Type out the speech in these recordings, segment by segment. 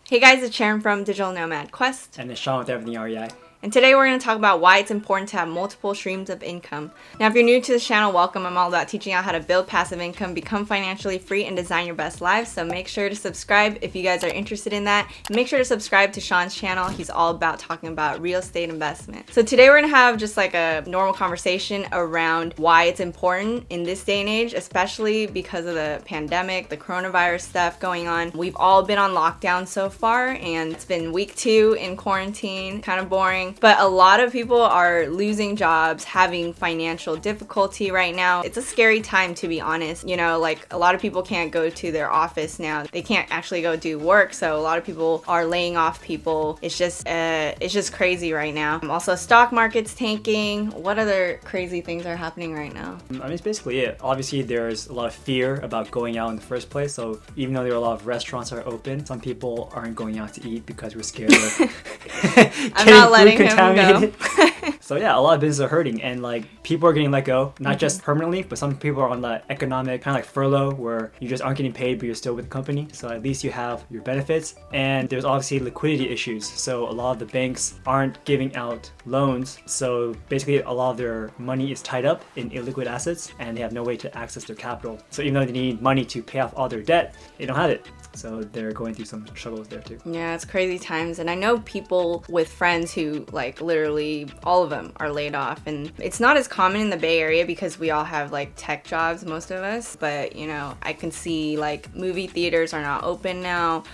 Hey guys, it's Sharon from Digital Nomad Quest. And it's Sean with Everything REI. And today we're going to talk about why it's important to have multiple streams of income. Now, if you're new to this channel, welcome. I'm all about teaching out how to build passive income, become financially free, and design your best lives. So make sure to subscribe if you guys are interested in that. And make sure to subscribe to Sean's channel. He's all about talking about real estate investment. So today we're going to have just like a normal conversation around why it's important in this day and age, especially because of the pandemic, the coronavirus stuff going on. We've all been on lockdown so far, and it's been week 2 in quarantine, kind of boring. But a lot of people are losing jobs, having financial difficulty right now. It's a scary time, to be honest. You know, like a lot of people can't go to their office now. They can't actually go do work. So a lot of people are laying off people. It's just crazy right now. Also, stock market's tanking. What other crazy things are happening right now? I mean, it's basically it. Obviously, there's a lot of fear about going out in the first place. So even though there are a lot of restaurants that are open, some people aren't going out to eat because we're scared of I'm not letting him go. So yeah, a lot of businesses are hurting, and like people are getting let go, not just permanently, but some people are on the economic kind of like furlough where you just aren't getting paid, but you're still with the company. So at least you have your benefits. And there's obviously liquidity issues. So a lot of the banks aren't giving out loans. So basically a lot of their money is tied up in illiquid assets, and they have no way to access their capital. So even though they need money to pay off all their debt, they don't have it. So they're going through some struggles there too. Yeah, it's crazy times. And I know people with friends who like literally all of them are laid off. And it's not as common in the Bay Area because we all have like tech jobs, most of us. But you know, I can see like movie theaters are not open now.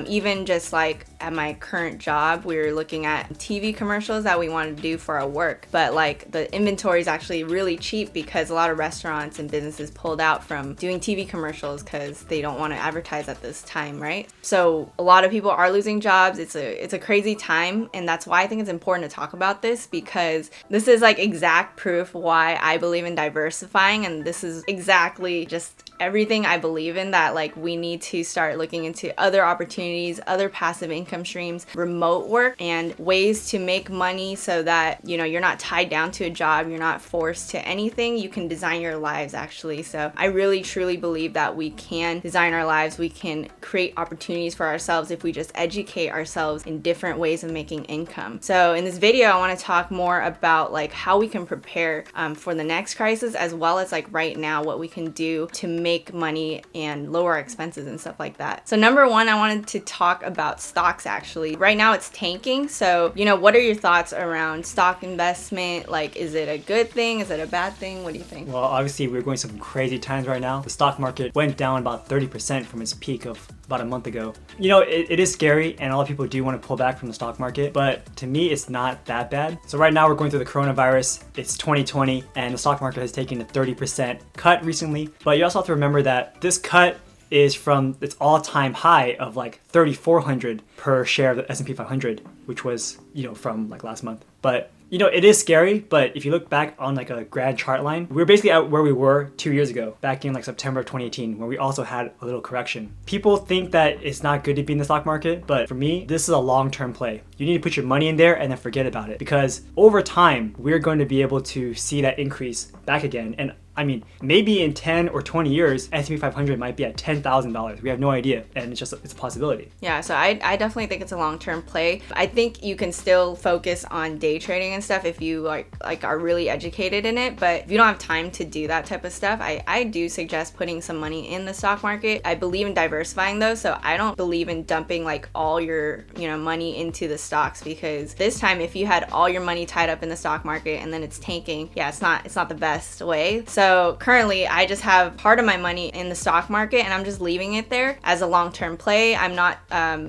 Even just like at my current job, we were looking at TV commercials that we wanted to do for our work. But like the inventory is actually really cheap because a lot of restaurants and businesses pulled out from doing TV commercials because they don't want to advertise at this time, right? So a lot of people are losing jobs. It's a crazy time, and that's why I think it's important to talk about this, because this is like exact proof why I believe in diversifying, and this is exactly just everything I believe in, that like we need to start looking into other opportunities, other passive income streams, remote work, and ways to make money so that, you know, you're not tied down to a job, you're not forced to anything. You can design your lives actually. So I really truly believe that we can design our lives, we can create opportunities for ourselves if we just educate ourselves in different ways of making income. So in this video, I want to talk more about like how we can prepare for the next crisis, as well as like right now what we can do to make money and lower our expenses and stuff like that. So number one, I wanted to talk about stocks actually. Right now it's tanking. So, you know, what are your thoughts around stock investment? Like, is it a good thing? Is it a bad thing? What do you think? Well, obviously we're going some crazy times right now. The stock market went down about 30% from its peak of about a month ago. You know, it is scary, and a lot of people do want to pull back from the stock market, but to me, it's not that bad. So right now we're going through the coronavirus. It's 2020, and the stock market has taken a 30% cut recently. But you also have to remember that this cut is from its all-time high of like 3,400 per share of the S&P 500, which was, you know, from like last month. But you know, it is scary, but if you look back on like a grand chart line, we're basically at where we were 2 years ago, back in like September of 2018, where we also had a little correction. People think that it's not good to be in the stock market, but for me, this is a long-term play. You need to put your money in there and then forget about it, because over time, we're going to be able to see that increase back again. And I mean, maybe in 10 or 20 years, S&P 500 might be at $10,000. We have no idea, and it's a possibility. Yeah, so I definitely think it's a long-term play. I think you can still focus on day trading and stuff if you like are really educated in it, but if you don't have time to do that type of stuff, I do suggest putting some money in the stock market. I believe in diversifying though, so I don't believe in dumping like all your, you know, money into the stocks, because this time if you had all your money tied up in the stock market and then it's tanking, yeah, it's not the best way. So currently I just have part of my money in the stock market, and I'm just leaving it there as a long-term play. I'm not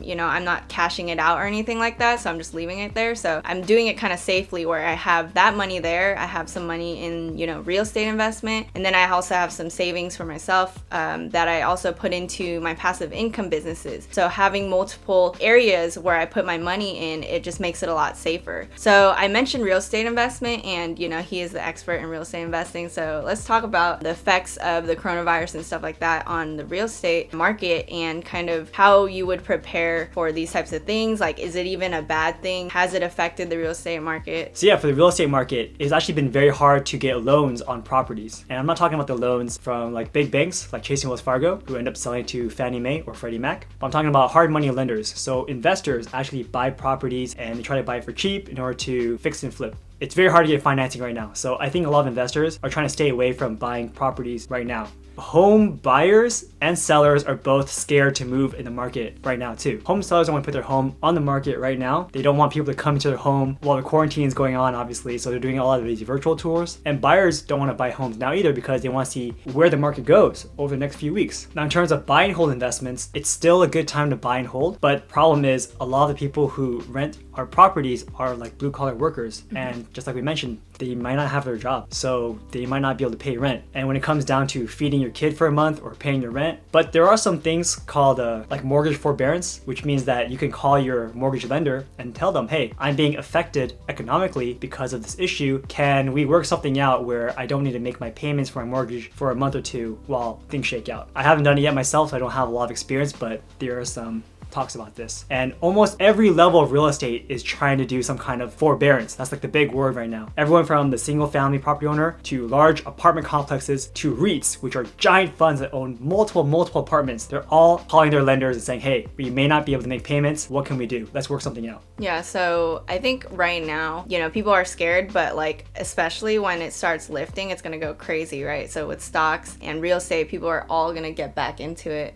you know, I'm not cashing it out or anything like that, so I'm just leaving it there. So I'm doing it kind of safely, where I have that money there, I have some money in, you know, real estate investment, and then I also have some savings for myself that I also put into my passive income businesses. So having multiple areas where I put my money in, it just makes it a lot safer. So I mentioned real estate investment, and you know, he is the expert in real estate investing, so let's let's talk about the effects of the coronavirus and stuff like that on the real estate market and kind of how you would prepare for these types of things. Like, is it even a bad thing? Has it affected the real estate market? So yeah, for the real estate market, it's actually been very hard to get loans on properties. And I'm not talking about the loans from like big banks like Chase and Wells Fargo, who end up selling to Fannie Mae or Freddie Mac. But I'm talking about hard money lenders. So investors actually buy properties and they try to buy it for cheap in order to fix and flip. It's very hard to get financing right now. So I think a lot of investors are trying to stay away from buying properties right now. Home buyers and sellers are both scared to move in the market right now too. Home sellers don't want to put their home on the market right now. They don't want people to come to their home while the quarantine is going on, obviously. So they're doing a lot of these virtual tours. And buyers don't want to buy homes now either because they want to see where the market goes over the next few weeks. Now, in terms of buy and hold investments, it's still a good time to buy and hold. But problem is a lot of the people who rent our properties are like blue collar workers. And just like we mentioned, they might not have their job. So they might not be able to pay rent. And when it comes down to feeding your kid for a month or paying your rent, but there are some things called like mortgage forbearance, which means that you can call your mortgage lender and tell them, hey, I'm being affected economically because of this issue. Can we work something out where I don't need to make my payments for my mortgage for a month or two while things shake out? I haven't done it yet myself, so I don't have a lot of experience, but there are some talks about this. And almost every level of real estate is trying to do some kind of forbearance. That's like the big word right now. Everyone from the single family property owner to large apartment complexes to REITs, which are giant funds that own multiple apartments. They're all calling their lenders and saying, hey, we may not be able to make payments. What can we do? Let's work something out. Yeah, so I think right now, people are scared, but like, especially when it starts lifting, it's going to go crazy, right? So with stocks and real estate, people are all going to get back into it.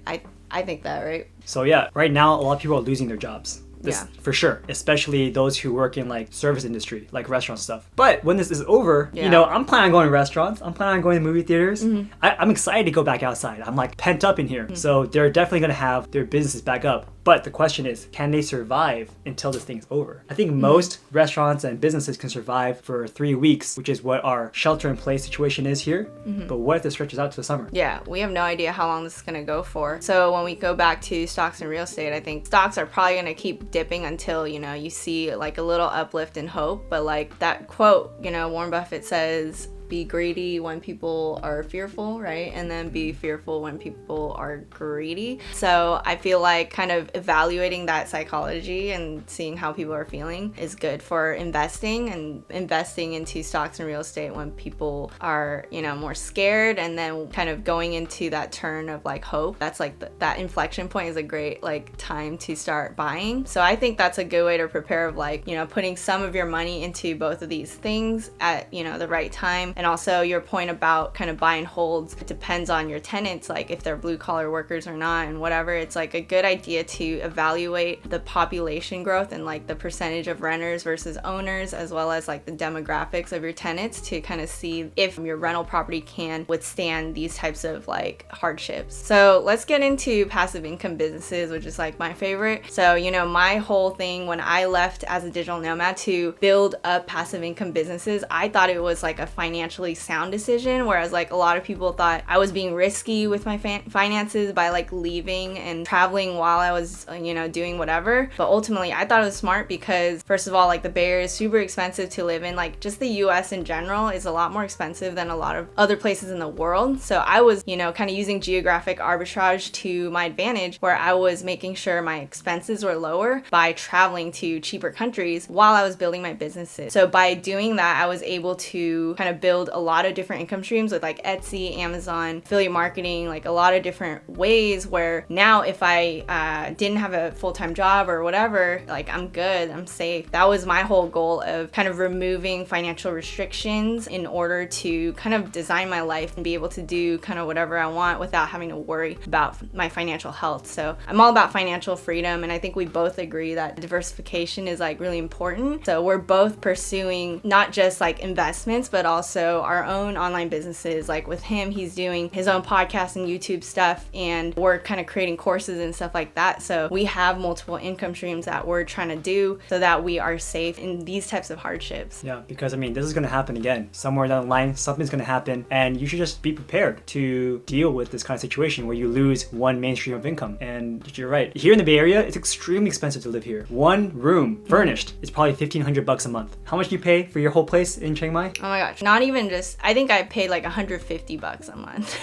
I think that, right? So yeah, right now, a lot of people are losing their jobs. Yeah. For sure, especially those who work in like service industry, like restaurant stuff. But when this is over, I'm planning on going to restaurants. I'm planning on going to movie theaters. Mm-hmm. I'm excited to go back outside. I'm like pent up in here. Mm-hmm. So they're definitely going to have their businesses back up. But the question is, can they survive until this thing's over? I think most restaurants and businesses can survive for 3 weeks, which is what our shelter-in-place situation is here. Mm-hmm. But what if it stretches out to the summer? Yeah, we have no idea how long this is going to go for. So when we go back to stocks and real estate, I think stocks are probably going to keep dipping until, you see like a little uplift in hope. But like that quote, Warren Buffett says, be greedy when people are fearful, right? And then be fearful when people are greedy. So I feel like kind of evaluating that psychology and seeing how people are feeling is good for investing, and investing into stocks and real estate when people are, more scared, and then kind of going into that turn of like hope. That's like that inflection point is a great like time to start buying. So I think that's a good way to prepare of like, putting some of your money into both of these things at, the right time. And also your point about kind of buy and holds, it depends on your tenants, like if they're blue collar workers or not and whatever. It's like a good idea to evaluate the population growth and like the percentage of renters versus owners, as well as like the demographics of your tenants, to kind of see if your rental property can withstand these types of like hardships. So let's get into passive income businesses, which is like my favorite. So, my whole thing when I left as a digital nomad to build up passive income businesses, I thought it was like a financially sound decision, whereas like a lot of people thought I was being risky with my finances by like leaving and traveling while I was doing whatever. But ultimately I thought it was smart because first of all, like the Bay Area is super expensive to live in. Like just the US in general is a lot more expensive than a lot of other places in the world. So I was kind of using geographic arbitrage to my advantage, where I was making sure my expenses were lower by traveling to cheaper countries while I was building my businesses. So by doing that, I was able to kind of build a lot of different income streams with like Etsy, Amazon, affiliate marketing, like a lot of different ways, where now if I didn't have a full-time job or whatever, like I'm good, I'm safe. That was my whole goal of kind of removing financial restrictions in order to kind of design my life and be able to do kind of whatever I want without having to worry about my financial health. So I'm all about financial freedom, and I think we both agree that diversification is like really important. So we're both pursuing not just like investments, but also our own online businesses. Like with him, he's doing his own podcast and YouTube stuff, and we're kind of creating courses and stuff like that. So we have multiple income streams that we're trying to do so that we are safe in these types of hardships. Yeah, because this is going to happen again. Somewhere down the line, something's going to happen, and you should just be prepared to deal with this kind of situation where you lose one main stream of income. And you're right. Here in the Bay Area, it's extremely expensive to live here. One room furnished is probably $1,500 a month. How much do you pay for your whole place in Chiang Mai? Oh my gosh, not even even just, I think I paid like $150 a month.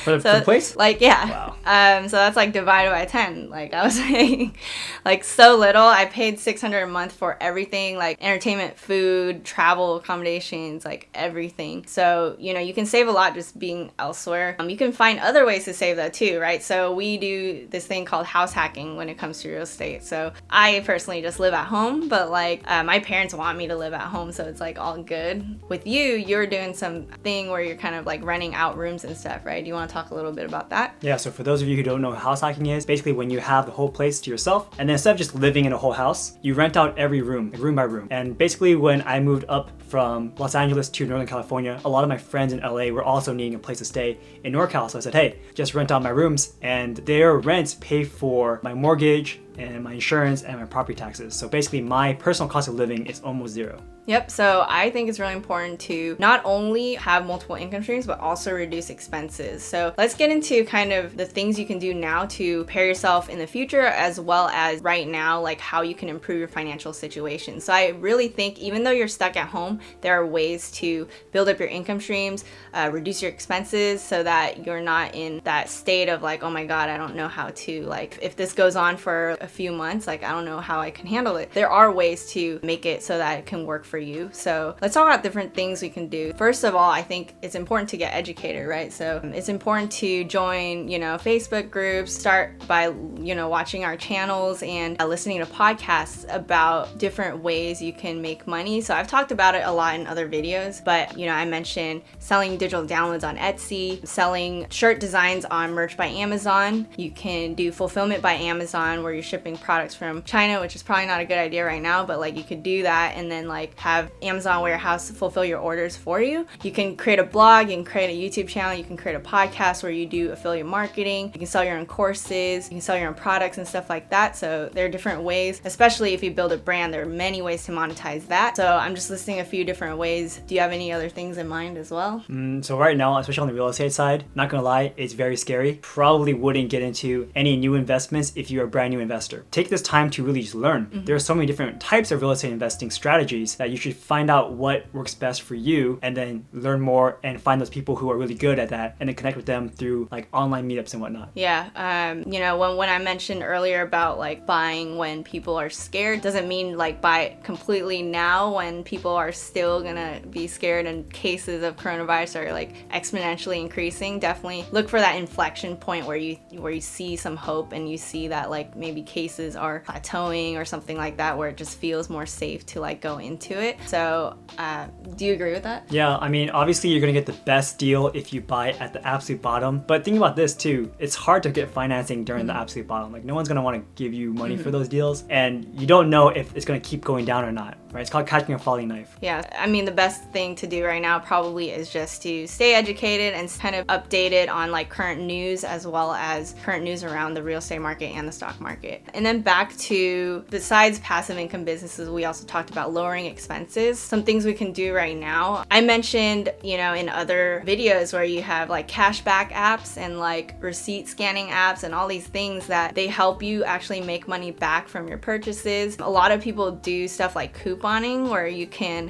For the place? Like, yeah. Wow. So that's like divided by 10. Like I was paying like so little. I paid $600 a month for everything, like entertainment, food, travel, accommodations, like everything. So, you know, you can save a lot just being elsewhere. You can find other ways to save though too, right? So we do this thing called house hacking when it comes to real estate. So I personally just live at home, but like my parents want me to live at home, so it's like all good. With you, you're doing something where you're kind of like renting out rooms and stuff, right? Do you want to talk a little bit about that? Yeah, so for those of you who don't know what house hacking is, basically when you have the whole place to yourself, and then instead of just living in a whole house, you rent out every room, like room by room. And basically when I moved up from Los Angeles to Northern California, a lot of my friends in LA were also needing a place to stay in NorCal. So I said, hey, just rent out my rooms, and their rents pay for my mortgage and my insurance and my property taxes. So basically my personal cost of living is almost zero. Yep, so I think it's really important to not only have multiple income streams, but also reduce expenses. So let's get into kind of the things you can do now to prepare yourself in the future, as well as right now, like how you can improve your financial situation. So I really think even though you're stuck at home, there are ways to build up your income streams, reduce your expenses so that you're not in that state of like, oh my God, I don't know how to, like, if this goes on for a few months, like, I don't know how I can handle it. There are ways to make it so that it can work for you. So let's talk about different things we can do. First of all, I think it's important to get educated, right? So it's important to join, you know, Facebook groups, start by, you know, watching our channels and listening to podcasts about different ways you can make money. So I've talked about it a lot in other videos, but, you know, I mentioned selling digital downloads on Etsy, selling shirt designs on Merch by Amazon. You can do fulfillment by Amazon where you're shipping products from China, which is probably not a good idea right now, but like you could do that and then like have Amazon warehouse fulfill your orders for you. You can create a blog, you can create a YouTube channel, you can create a podcast where you do affiliate marketing, you can sell your own courses, you can sell your own products and stuff like that. So there are different ways, especially if you build a brand, there are many ways to monetize that. So I'm just listing a few different ways. Do you have any other things in mind as well? So right now, especially on the real estate side, not gonna lie, it's very scary. Probably wouldn't get into any new investments if you're a brand new investor. Take this time to really just learn. There are so many different types of real estate investing strategies that you should find out what works best for you and then learn more and find those people who are really good at that and then connect with them through like online meetups and whatnot. Yeah, you know, when I mentioned earlier about like buying when people are scared, doesn't mean like buy it completely now when people are still gonna be scared and cases of coronavirus are like exponentially increasing. Definitely look for that inflection point where you see some hope and you see that like maybe cases are plateauing or something like that, where it just feels more safe to like go into it. So do you agree with that? Yeah, I mean, obviously you're gonna get the best deal if you buy at the absolute bottom, but think about this too, it's hard to get financing during the absolute bottom. Like no one's gonna want to give you money for those deals, and you don't know if it's gonna keep going down or not, right? It's called catching a falling knife. Yeah, I mean, the best thing to do right now probably is just to stay educated and kind of updated on like current news, as well as current news around the real estate market and the stock market. And then back to, besides passive income businesses, we also talked about lowering expenses. Some things we can do right now. I mentioned, you know, in other videos where you have like cashback apps and like receipt scanning apps and all these things that they help you actually make money back from your purchases. A lot of people do stuff like couponing, where you can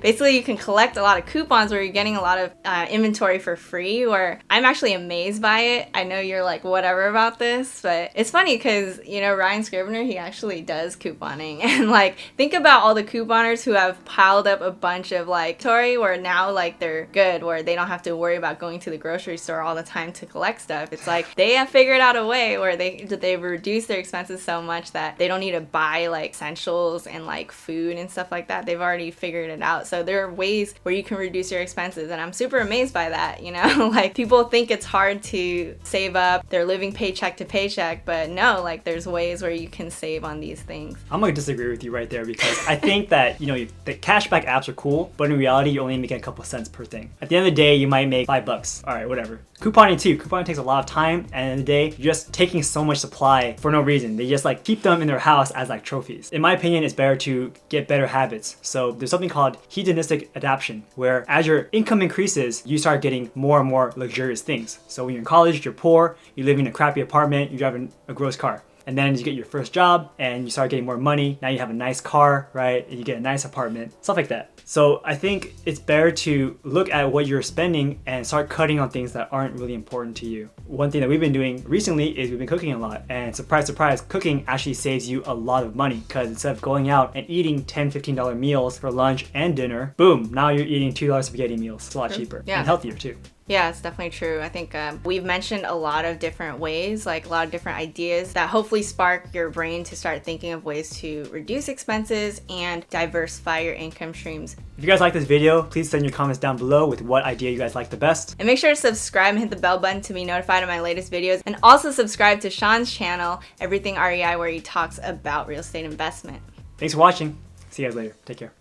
collect a lot of coupons where you're getting a lot of inventory for free, where I'm actually amazed by it. I know you're like whatever about this, but it's funny because, you know, Ryan Scrivener, he actually does couponing, and like think about all the couponers who have piled up a bunch of like inventory where now like they're good, where they don't have to worry about going to the grocery store all the time to collect stuff. It's like they have figured out a way where they've reduced their expenses so much that they don't need to buy like essentials and like food and stuff like that. They've already figured it out. So there are ways where you can reduce your expenses, and I'm super amazed by that, you know? Like people think it's hard to save up, they're living paycheck to paycheck, but no, like there's ways where you can save on these things. I'm gonna disagree with you right there, because I think that, you know, the cashback apps are cool, but in reality you're only making a couple cents per thing. At the end of the day, you might make $5. All right, whatever. Couponing too. Couponing takes a lot of time, and at the end of the day, you're just taking so much supply for no reason. They just like keep them in their house as like trophies. In my opinion, it's better to get better habits. So there's something called hedonistic adaptation, where as your income increases, you start getting more and more luxurious things. So when you're in college, you're poor, you live in a crappy apartment, you're driving a gross car. and then you get your first job and you start getting more money. Now you have a nice car, right? And you get a nice apartment, stuff like that. So I think it's better to look at what you're spending and start cutting on things that aren't really important to you. One thing that we've been doing recently is we've been cooking a lot, and surprise, surprise, cooking actually saves you a lot of money, because instead of going out and eating $10, $15 meals for lunch and dinner, boom, now you're eating $2 spaghetti meals. It's a lot cheaper and healthier too. Yeah, it's definitely true. I think we've mentioned a lot of different ways, like a lot of different ideas that hopefully spark your brain to start thinking of ways to reduce expenses and diversify your income streams. If you guys like this video, please send your comments down below with what idea you guys like the best. And make sure to subscribe and hit the bell button to be notified of my latest videos. And also subscribe to Sean's channel, Everything REI, where he talks about real estate investment. Thanks for watching. See you guys later. Take care.